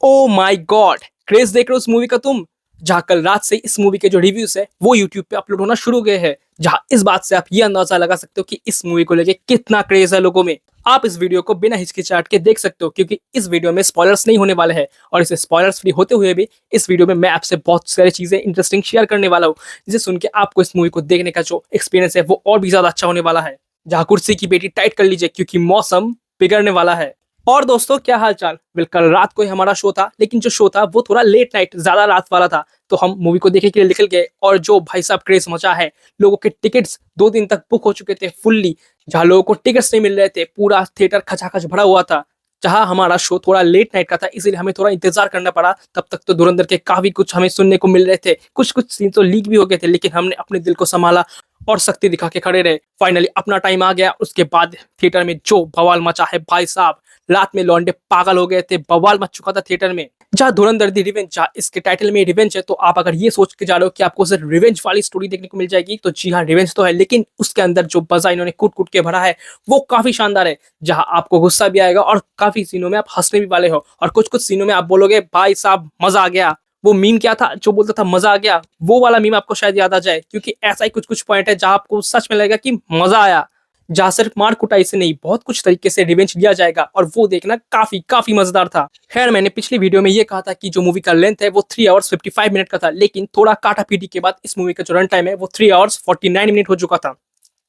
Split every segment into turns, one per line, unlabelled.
Oh my God, craze देख रहे हो उस मूवी का तुम? जहां कल रात से इस मूवी के जो रिव्यूज है वो यूट्यूब पे अपलोड होना शुरू हो गए हैं। जहां इस बात से आप ये अंदाजा लगा सकते हो कि इस मूवी को लेके कितना क्रेज है लोगों में। आप इस वीडियो को बिना हिचकिचाहट के देख सकते हो क्योंकि इस वीडियो में स्पॉयलर्स नहीं होने वाले हैं। और इसे स्पॉयलर्स फ्री होते हुए भी इस वीडियो में मैं आपसे बहुत सारी चीजें इंटरेस्टिंग शेयर करने वाला हूँ, जिसे सुन के आपको इस मूवी को देखने का जो एक्सपीरियंस है वो और भी ज्यादा अच्छा होने वाला है। जहां कुर्सी की पेटी टाइट कर लीजिए क्योंकि मौसम बिगड़ने वाला है। और दोस्तों, क्या हाल चाल? कल रात को ही हमारा शो था, लेकिन जो शो था वो थोड़ा लेट नाइट, ज्यादा रात वाला था। तो हम मूवी को देखने के लिए निकल गए और जो भाई साहब क्रेज मचा है, लोगों के टिकट्स 2 दिन तक बुक हो चुके थे फुल्ली। जहां लोगों को टिकट्स नहीं मिल रहे थे, पूरा थिएटर खचाखच भरा हुआ था। जहां हमारा शो थोड़ा लेट नाइट का था, इसीलिए हमें थोड़ा इंतजार करना पड़ा। तब तक तो धुरंधर के काफी कुछ हमें सुनने को मिल रहे थे, कुछ कुछ सीन तो लीक भी हो गए थे, लेकिन हमने अपने दिल को संभाला और शक्ति दिखा के खड़े रहे। फाइनली अपना टाइम आ गया। उसके बाद थिएटर में जो बवाल मचा है भाई साहब, रात में लौंडे पागल हो गए थे, बवाल मच चुका था थिएटर में। जहाँ धुरंधर दी रिवेंज, जहाँ इसके टाइटल में रिवेंज है, तो आप अगर ये सोच के जा रहे हो कि आपको सिर्फ रिवेंज वाली स्टोरी देखने को मिल जाएगी, तो जी हाँ, रिवेंज तो है, लेकिन उसके अंदर जो मजा इन्होंने कूट कूट के भरा है वो काफी शानदार है। जहाँ आपको गुस्सा भी आएगा और काफी सीनों में आप हंसने भी वाले हो, और कुछ कुछ सीनों में आप बोलोगे भाई साहब मजा आ गया। वो मीम क्या था जो बोलता था मजा आ गया, वो वाला मीम आपको शायद याद आ जाए, क्योंकि ऐसा ही कुछ कुछ पॉइंट है जहां आपको सच में लगेगा कि मजा आया। जहां सिर्फ मार कुटाई से नहीं, बहुत कुछ तरीके से रिवेंज लिया जाएगा और वो देखना काफी काफी मजेदार था। खैर, मैंने पिछली वीडियो में ये कहा था कि जो मूवी का लेंथ है वो 3 आवर्स 55 मिनट का था, लेकिन थोड़ा काटा पीटी के बाद इस मूवी का जो रन टाइम है वो 3 आवर्स 49 मिनट हो चुका था।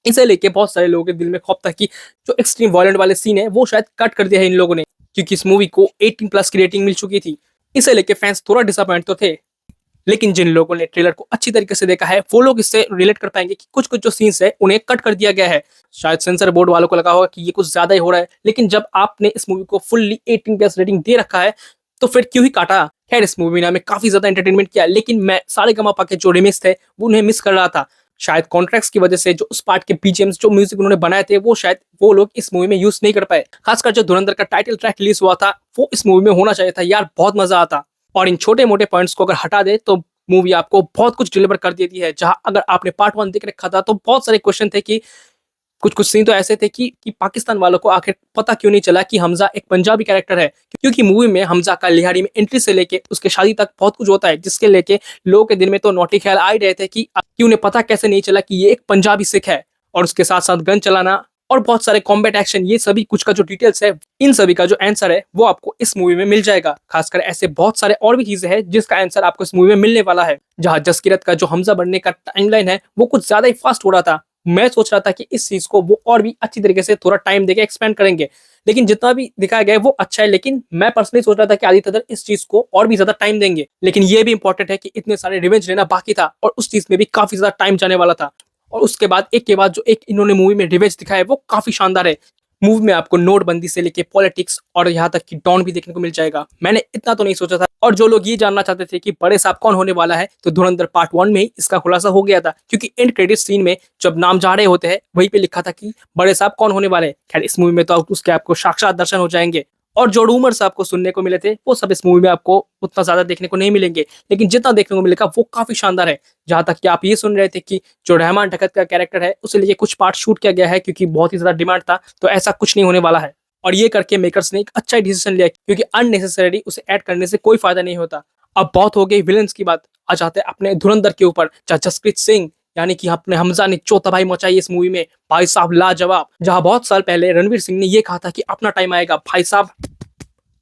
इसे लेके बहुत सारे लोगों के दिल में खौफ था कि जो एक्सट्रीम वायलेंट वाले सीन है वो शायद कट कर दिया है इन लोगों ने, क्योंकि इस मूवी को 18+ की रेटिंग मिल चुकी थी। इसे लेके फैंस थोड़ा डिसअपॉइंट तो थे, लेकिन जिन लोगों ने ट्रेलर को अच्छी तरीके से देखा है वो लोग इससे रिलेट कर पाएंगे कि कुछ कुछ जो सीन्स है उन्हें कट कर दिया गया है। शायद सेंसर बोर्ड वालों को लगा होगा कि ये कुछ ज्यादा ही हो रहा है, लेकिन जब आपने इस मूवी को फुल्ली 18+ रेटिंग दे रखा है तो फिर क्यों ही काटा। खैर, इस मूवी ने हमें काफी ज्यादा एंटरटेनमेंट किया, लेकिन मैं सारेगामापा के जो रिमिक्स थे वो उन्हें मिस कर रहा था। शायद कॉन्ट्रैक्ट्स की वजह से जो उस पार्ट के बीजीएम्स, जो म्यूजिक उन्होंने बनाए थे, वो शायद वो लोग इस मूवी में यूज नहीं कर पाए। खासकर जो धुरंधर का टाइटल ट्रैक रिलीज हुआ था वो इस मूवी में होना चाहिए था यार, बहुत मजा आता। और इन छोटे मोटे पॉइंट्स को अगर हटा दे तो मूवी आपको बहुत कुछ डिलीवर कर देती है। जहां अगर आपने पार्ट 1 देख रखा था तो बहुत सारे क्वेश्चन थे कि कुछ कुछ सीन तो ऐसे थे कि पाकिस्तान वालों को आखिर पता क्यों नहीं चला कि हमजा एक पंजाबी कैरेक्टर है, क्योंकि मूवी में हमजा का लिहाड़ी में एंट्री से लेके उसके शादी तक बहुत कुछ होता है, जिसके लेके लोगों के दिल में तो नौटी ख्याल आ ही रहे थे कि उन्हें पता कैसे नहीं चला कि ये एक पंजाबी सिख है। और उसके साथ साथ गन चलाना और बहुत सारे कॉम्बैट एक्शन, ये सभी कुछ का जो डिटेल्स है, इन सभी का जो आंसर है वो आपको इस मूवी में मिल जाएगा। खासकर ऐसे बहुत सारे और भी चीजें हैं जिसका आंसर आपको इस मूवी में मिलने वाला है। जहां जसकीरत का जो हमजा बनने का टाइमलाइन है वो कुछ ज्यादा ही फास्ट हो रहा था। मैं सोच रहा था कि इस चीज को वो और भी अच्छी तरीके से थोड़ा टाइम देके एक्सपेंड करेंगे, लेकिन जितना भी दिखाया गया है वो अच्छा है। लेकिन मैं पर्सनली सोच रहा था कि आदित्य अगर इस चीज को और भी ज्यादा टाइम देंगे, लेकिन ये भी इंपॉर्टेंट है कि इतने सारे रिवेंज लेना बाकी था और उस चीज में भी काफी ज्यादा टाइम जाने वाला था। और उसके बाद एक के बाद जो एक इन्होंने मूवी में रिवेंज दिखाया है वो काफी शानदार है। मूवी में आपको नोटबंदी से लेके पॉलिटिक्स और यहाँ तक कि डॉन भी देखने को मिल जाएगा। मैंने इतना तो नहीं सोचा था। और जो लोग ये जानना चाहते थे कि बड़े साहब कौन होने वाला है, तो धुरंधर पार्ट 1 में ही इसका खुलासा हो गया था, क्योंकि एंड क्रेडिट सीन में जब नाम जा रहे होते हैं वहीं पे लिखा था कि बड़े साहब कौन होने वाले हैं। खैर, इस मूवी में तो उसके आपको साक्षात दर्शन हो जाएंगे। और जो रूमर्स आपको सुनने को मिले थे वो सब इस मूवी में आपको उतना ज्यादा देखने को नहीं मिलेंगे, लेकिन जितना देखने को मिलेगा वो काफी शानदार है। जहां तक कि आप ये सुन रहे थे कि जो रहमान ढकत का कैरेक्टर है उसे लिए कुछ पार्ट शूट किया गया है क्योंकि बहुत ही ज्यादा डिमांड था, तो ऐसा कुछ नहीं होने वाला है। और ये करके मेकर्स ने एक अच्छा डिसीजन लिया, क्योंकि अननेसेसरी उसे ऐड करने से कोई फायदा नहीं होता। अब बहुत हो गई विलन्स की बात, आ जाते हैं अपने धुरंधर के ऊपर। जहाँ जसप्रीत सिंह यानी कि अपने हमजा ने जो तबाही मचाई इस मूवी में, भाई साहब लाजवाब। जहां बहुत साल पहले रणवीर सिंह ने ये कहा था कि अपना टाइम आएगा, भाई साहब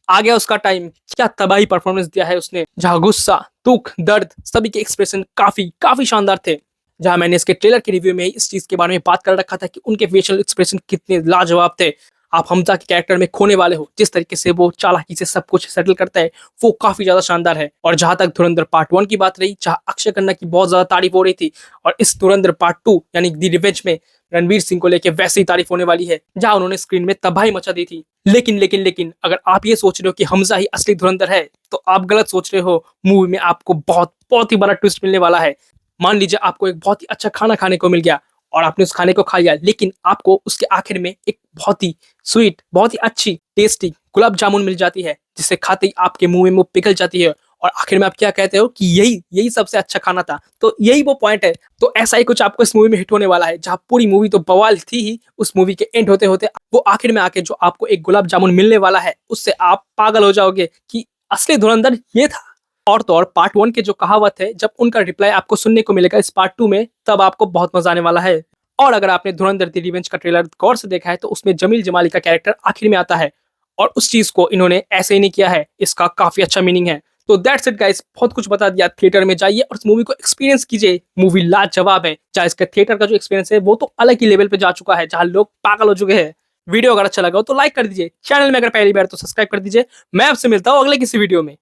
आ गया उसका टाइम। क्या तबाही परफॉर्मेंस दिया है उसने। जहां गुस्सा, दुख, दर्द, सभी के एक्सप्रेशन काफी काफी शानदार थे। जहां मैंने इसके ट्रेलर के रिव्यू में इस चीज के बारे में बात कर रखा था कि उनके फेशियल एक्सप्रेशन कितने लाजवाब थे। आप हमजा के कैरेक्टर में खोने वाले हो, जिस तरीके से वो चालाकी से सब कुछ सेटल करता है वो काफी ज्यादा शानदार है। और जहां तक धुरंधर पार्ट 1 की बात रही, जहां अक्षय खन्ना की बहुत ज्यादा तारीफ हो रही थी, और इस धुरंधर पार्ट 2 यानी दी रिवेंज में रणवीर सिंह को लेकर वैसे ही तारीफ होने वाली है, जहां उन्होंने स्क्रीन में तबाही मचा दी थी। लेकिन अगर आप ये सोच रहे हो कि हमजा ही असली धुरंधर है, तो आप गलत सोच रहे हो। मूवी में आपको बहुत बहुत ही बड़ा ट्विस्ट मिलने वाला है। मान लीजिए आपको एक बहुत ही अच्छा खाना खाने को मिल गया और आपने उस खाने को खा लिया, लेकिन आपको उसके आखिर में एक बहुत ही स्वीट, बहुत ही अच्छी टेस्टी गुलाब जामुन मिल जाती है, जिसे खाते ही आपके मुंह में मुंह पिघल जाती है और आखिर में आप क्या कहते हो कि यही यही सबसे अच्छा खाना था। तो यही वो पॉइंट है। तो ऐसा ही कुछ आपको इस मूवी में हिट होने वाला है। जहाँ पूरी मूवी तो बवाल थी ही, उस मूवी के एंड होते होते वो आखिर में आके जो आपको एक गुलाब जामुन मिलने वाला है, उससे आप पागल हो जाओगे कि असली धुरंधर ये था। और तो और पार्ट 1 के जो कहावत है, जब उनका रिप्लाई आपको सुनने को मिलेगा इस पार्ट 2 में, तब आपको बहुत मजा आने वाला है। और अगर आपने धुरंधर द रिवेंज का ट्रेलर गौर से देखा है तो उसमें जमील जमाली का कैरेक्टर आखिर में आता है और उस चीज को इन्होंने ऐसे ही नहीं किया है, इसका काफी अच्छा मीनिंग है। तो दैट्स इट गाइस, बहुत कुछ बता दिया। थिएटर में जाइए और इस मूवी को एक्सपीरियंस कीजिए। मूवी लाजवाब है। जहाँ इसका थिएटर का जो एक्सपीरियंस है वो तो अलग ही लेवल पे जा चुका है, जहाँ लोग पागल हो चुके हैं। वीडियो अगर अच्छा लगा हो तो लाइक कर दीजिए, चैनल में अगर पहली बार तो सब्सक्राइब कर दीजिए। मैं आपसे मिलता हूँ अगले किसी वीडियो में।